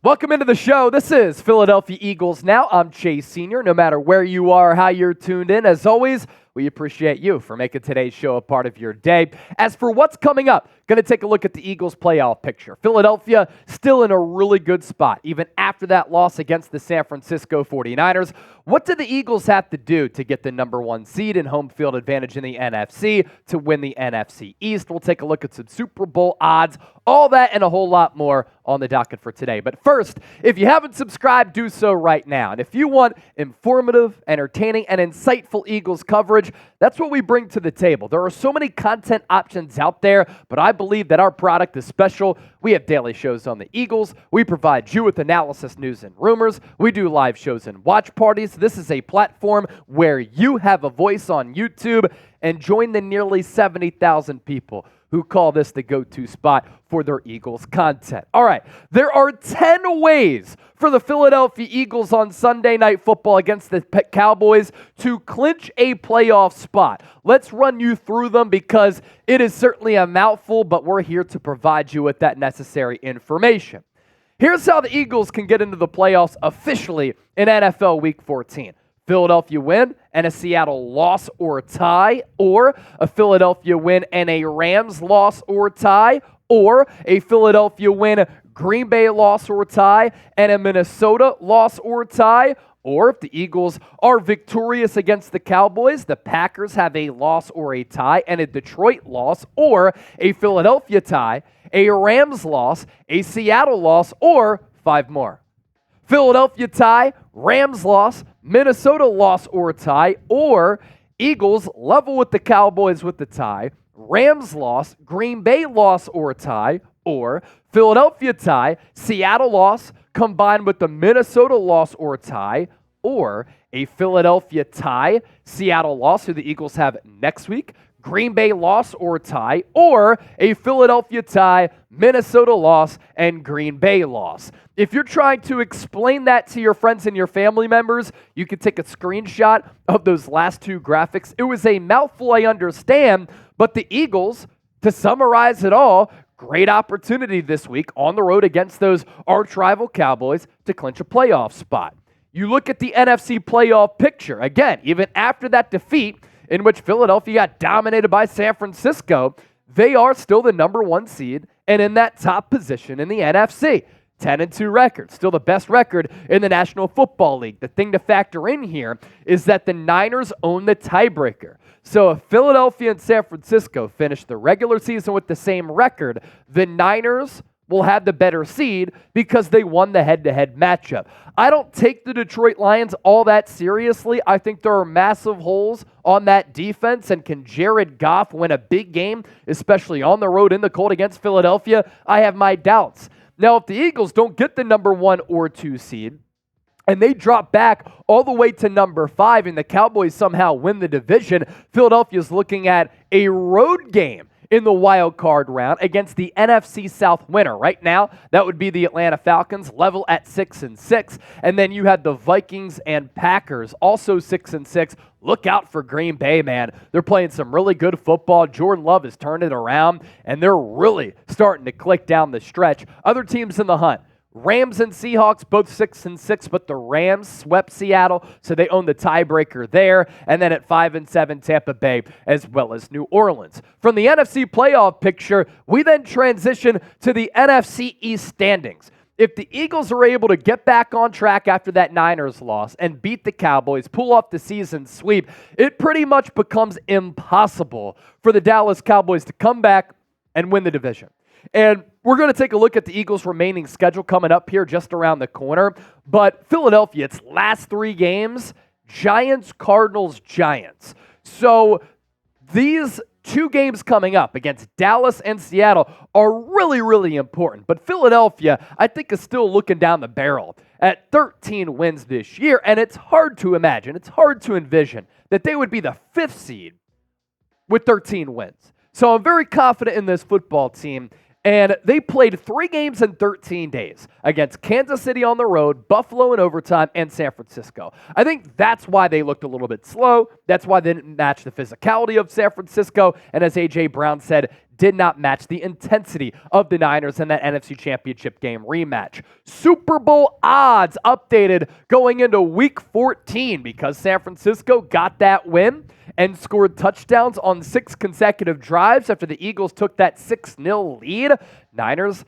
Welcome into the show. This is Philadelphia Eagles Now. I'm Chase Sr. No matter where you are, how you're tuned in, as always, we appreciate you for making today's show a part of your day. As for what's coming up, going to take a look at the Eagles playoff picture. Philadelphia still in a really good spot, even after that loss against the San Francisco 49ers. What do the Eagles have to do to get the number one seed and home field advantage in the NFC to win the NFC East? We'll take a look at some Super Bowl odds, all that and a whole lot more on the docket for today. But first, if you haven't subscribed, do so right now. And if you want informative, entertaining, and insightful Eagles coverage, that's what we bring to the table. There are so many content options out there, but I believe that our product is special. We have daily shows on the Eagles. We provide you with analysis, news, and rumors. We do live shows and watch parties. This is a platform where you have a voice on YouTube, and join the nearly 70,000 people who call this the go-to spot for their Eagles content. All right, there are 10 ways for the Philadelphia Eagles on Sunday Night Football against the Cowboys to clinch a playoff spot. Let's run you through them because it is certainly a mouthful, but we're here to provide you with that necessary information. Here's how the Eagles can get into the playoffs officially in NFL Week 14. Philadelphia win and a Seattle loss or tie, or a Philadelphia win and a Rams loss or tie, or a Philadelphia win, Green Bay loss or tie, and a Minnesota loss or tie, or if the Eagles are victorious against the Cowboys, the Packers have a loss or a tie and a Detroit loss, or a Philadelphia tie, a Rams loss, a Seattle loss, or 5 more. Philadelphia tie, Rams loss, Minnesota loss or tie, or Eagles level with the Cowboys with the tie, Rams loss, Green Bay loss or tie, or Philadelphia tie, Seattle loss combined with the Minnesota loss or tie, or a Philadelphia tie, Seattle loss, who the Eagles have next week, Green Bay loss or tie, or a Philadelphia tie, Minnesota loss, and Green Bay loss. If you're trying to explain that to your friends and your family members, you can take a screenshot of those last 2 graphics. It was a mouthful, I understand, but the Eagles, to summarize it all, great opportunity this week on the road against those arch-rival Cowboys to clinch a playoff spot. You look at the NFC playoff picture. Again, even after that defeat, in which Philadelphia got dominated by San Francisco, they are still the number 1 seed and in that top position in the NFC. 10-2 record, still the best record in the National Football League. The thing to factor in here is that the Niners own the tiebreaker. So if Philadelphia and San Francisco finish the regular season with the same record, the Niners will have the better seed because they won the head-to-head matchup. I don't take the Detroit Lions all that seriously. I think there are massive holes on that defense, and can Jared Goff win a big game, especially on the road in the cold against Philadelphia? I have my doubts. Now, if the Eagles don't get the number 1 or 2 seed, and they drop back all the way to number 5, and the Cowboys somehow win the division, Philadelphia's looking at a road game in the wild card round against the NFC South winner. Right now, that would be the Atlanta Falcons, level at 6-6. And then you had the Vikings and Packers, also 6-6. Look out for Green Bay, man. They're playing some really good football. Jordan Love has turned it around, and they're really starting to click down the stretch. Other teams in the hunt. Rams and Seahawks, both 6-6, but the Rams swept Seattle, so they own the tiebreaker there. And then at 5-7, Tampa Bay, as well as New Orleans. From the NFC playoff picture, we then transition to the NFC East Standings. If the Eagles are able to get back on track after that Niners loss and beat the Cowboys, pull off the season sweep, it pretty much becomes impossible for the Dallas Cowboys to come back and win the division. And we're going to take a look at the Eagles' remaining schedule coming up here just around the corner. But Philadelphia, its last 3 games, Giants, Cardinals, Giants. So these 2 games coming up against Dallas and Seattle are really, really important. But Philadelphia, I think, is still looking down the barrel at 13 wins this year. And it's hard to imagine, it's hard to envision that they would be the 5th seed with 13 wins. So I'm very confident in this football team. And they played 3 games in 13 days against Kansas City on the road, Buffalo in overtime, and San Francisco. I think that's why they looked a little bit slow. That's why they didn't match the physicality of San Francisco. And as A.J. Brown said, did not match the intensity of the Niners in that NFC Championship game rematch. Super Bowl odds updated going into Week 14 because San Francisco got that win and scored touchdowns on 6 consecutive drives after the Eagles took that 6-0 lead. Niners,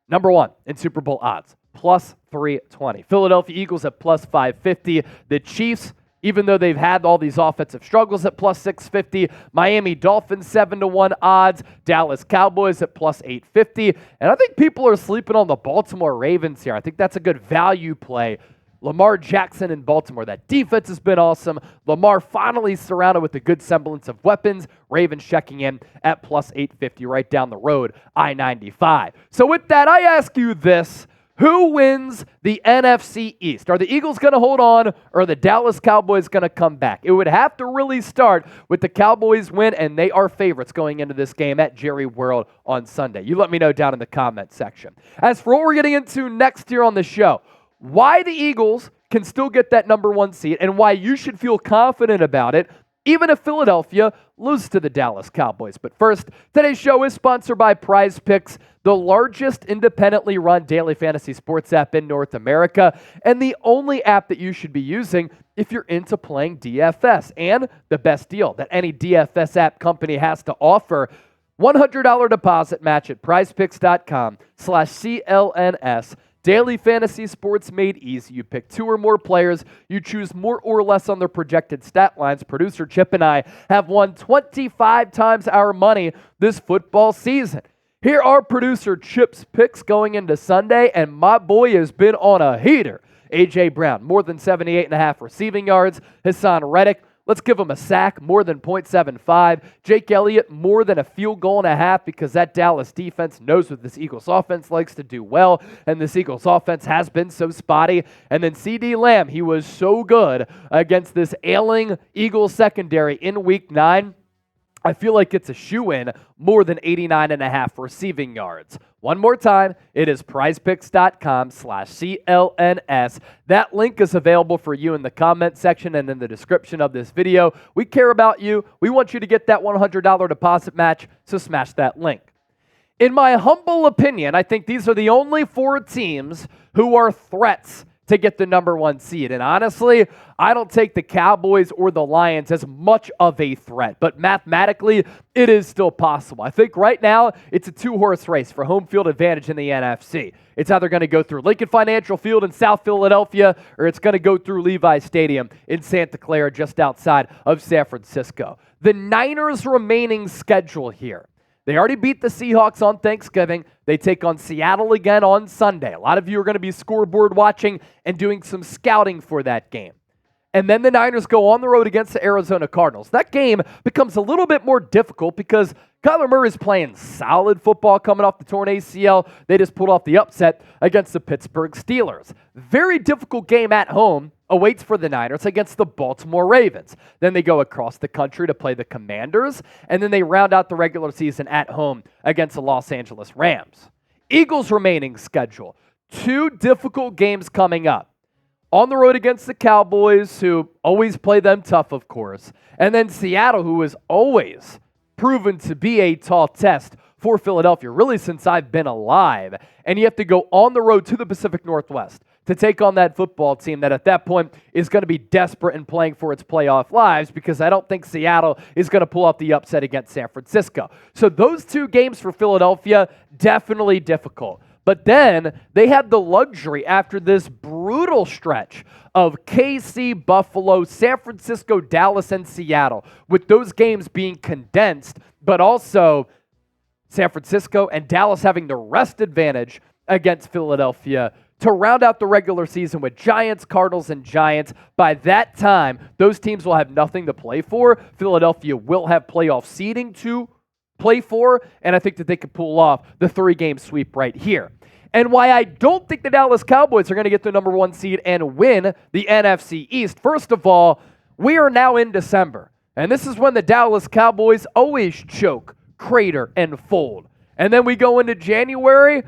number 1 in Super Bowl odds, plus 320. Philadelphia Eagles at plus 550. The Chiefs, even though they've had all these offensive struggles, at plus 650. Miami Dolphins 7-1 odds. Dallas Cowboys at plus 850. And I think people are sleeping on the Baltimore Ravens here. I think that's a good value play. Lamar Jackson in Baltimore. That defense has been awesome. Lamar finally surrounded with a good semblance of weapons. Ravens checking in at plus 850 right down the road, I-95. So with that, I ask you this. Who wins the NFC East? Are the Eagles going to hold on, or are the Dallas Cowboys going to come back? It would have to really start with the Cowboys win, and they are favorites going into this game at Jerry World on Sunday. You let me know down in the comment section. As for what we're getting into next year on the show, why the Eagles can still get that number 1 seed and why you should feel confident about it, even if Philadelphia loses to the Dallas Cowboys. But first, today's show is sponsored by Prize Picks, the largest independently run daily fantasy sports app in North America, and the only app that you should be using if you're into playing DFS. And the best deal that any DFS app company has to offer, $100 deposit match at prizepicks.com/CLNS. Daily fantasy sports made easy. You pick 2 or more players. You choose more or less on their projected stat lines. Producer Chip and I have won 25 times our money this football season. Here are producer Chip's picks going into Sunday, and my boy has been on a heater. A.J. Brown, more than 78.5 receiving yards. Hassan Reddick, let's give him a sack, more than 0.75. Jake Elliott, more than a field goal and a half, because that Dallas defense knows what this Eagles offense likes to do well, and this Eagles offense has been so spotty. And then C.D. Lamb, he was so good against this ailing Eagles secondary in Week 9. I feel like it's a shoe-in, more than 89.5 receiving yards. One more time, it is prizepicks.com/CLNS. That link is available for you in the comment section and in the description of this video. We care about you. We want you to get that $100 deposit match, so smash that link. In my humble opinion, I think these are the only 4 teams who are threats to get the number 1 seed. And honestly, I don't take the Cowboys or the Lions as much of a threat, but mathematically, it is still possible. I think right now, it's a 2-horse race for home field advantage in the NFC. It's either going to go through Lincoln Financial Field in South Philadelphia, or it's going to go through Levi Stadium in Santa Clara, just outside of San Francisco. The Niners' remaining schedule here. They already beat the Seahawks on Thanksgiving. They take on Seattle again on Sunday. A lot of you are going to be scoreboard watching and doing some scouting for that game. And then the Niners go on the road against the Arizona Cardinals. That game becomes a little bit more difficult because Kyler Murray's playing solid football coming off the torn ACL. They just pulled off the upset against the Pittsburgh Steelers. Very difficult game at home awaits for the Niners against the Baltimore Ravens. Then they go across the country to play the Commanders, and then they round out the regular season at home against the Los Angeles Rams. Eagles' remaining schedule. 2 difficult games coming up. On the road against the Cowboys, who always play them tough, of course. And then Seattle, who is always proven to be a tall test for Philadelphia, really since I've been alive. And you have to go on the road to the Pacific Northwest to take on that football team that at that point is going to be desperate and playing for its playoff lives, because I don't think Seattle is going to pull off the upset against San Francisco. So those 2 games for Philadelphia, definitely difficult. But then they had the luxury after this brutal stretch of KC, Buffalo, San Francisco, Dallas, and Seattle, with those games being condensed, but also San Francisco and Dallas having the rest advantage against Philadelphia to round out the regular season with Giants, Cardinals, and Giants. By that time, those teams will have nothing to play for. Philadelphia will have playoff seeding to play for, and I think that they could pull off the 3-game sweep right here. And why I don't think the Dallas Cowboys are going to get the number 1 seed and win the NFC East. First of all, we are now in December, and this is when the Dallas Cowboys always choke, crater, and fold. And then we go into January,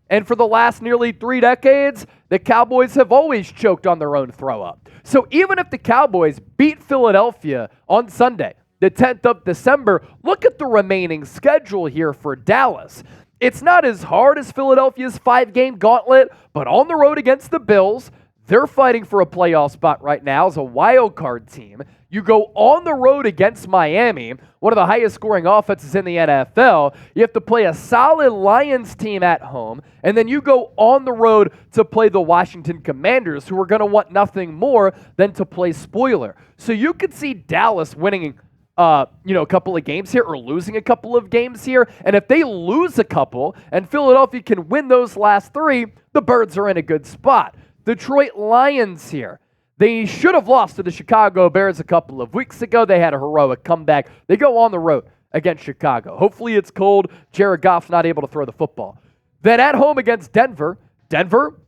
and for the last nearly 3 decades, the Cowboys have always choked on their own throw-up. So even if the Cowboys beat Philadelphia on Sunday, the 10th of December. Look at the remaining schedule here for Dallas. It's not as hard as Philadelphia's 5-game gauntlet, but on the road against the Bills, they're fighting for a playoff spot right now as a wild card team. You go on the road against Miami, one of the highest scoring offenses in the NFL. You have to play a solid Lions team at home, and then you go on the road to play the Washington Commanders, who are going to want nothing more than to play spoiler. So you could see Dallas winning a couple of games here or losing a couple of games here. And if they lose a couple and Philadelphia can win those last 3, the Birds are in a good spot. Detroit Lions here. They should have lost to the Chicago Bears a couple of weeks ago. They had a heroic comeback. They go on the road against Chicago. Hopefully it's cold. Jared Goff's not able to throw the football. Then at home against Denver. Denver,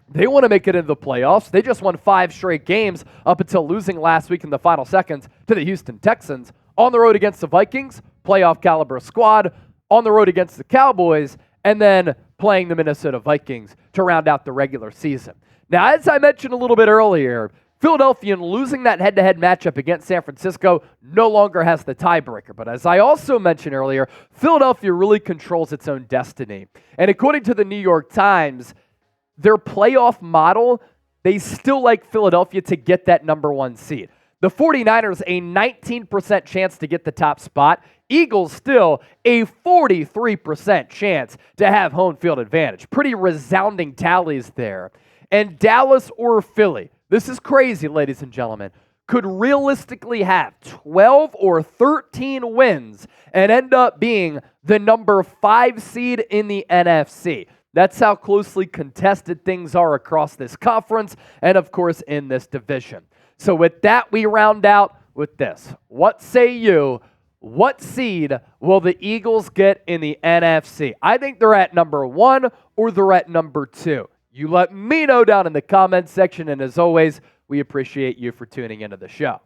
they want to make it into the playoffs. They just won 5 straight games up until losing last week in the final seconds to the Houston Texans. On the road against the Vikings, playoff caliber squad. On the road against the Cowboys, and then playing the Minnesota Vikings to round out the regular season. Now, as I mentioned a little bit earlier, Philadelphia, losing that head-to-head matchup against San Francisco, no longer has the tiebreaker. But as I also mentioned earlier, Philadelphia really controls its own destiny. And according to the New York Times, their playoff model, they still like Philadelphia to get that number 1 seed. The 49ers, a 19% chance to get the top spot. Eagles still a 43% chance to have home field advantage. Pretty resounding tallies there. And Dallas or Philly, this is crazy, ladies and gentlemen, could realistically have 12 or 13 wins and end up being the number 5 seed in the NFC. That's how closely contested things are across this conference and, of course, in this division. So with that, we round out with this. What say you? What seed will the Eagles get in the NFC? I think they're at number 1 or they're at number 2. You let me know down in the comments section, and as always, we appreciate you for tuning into the show.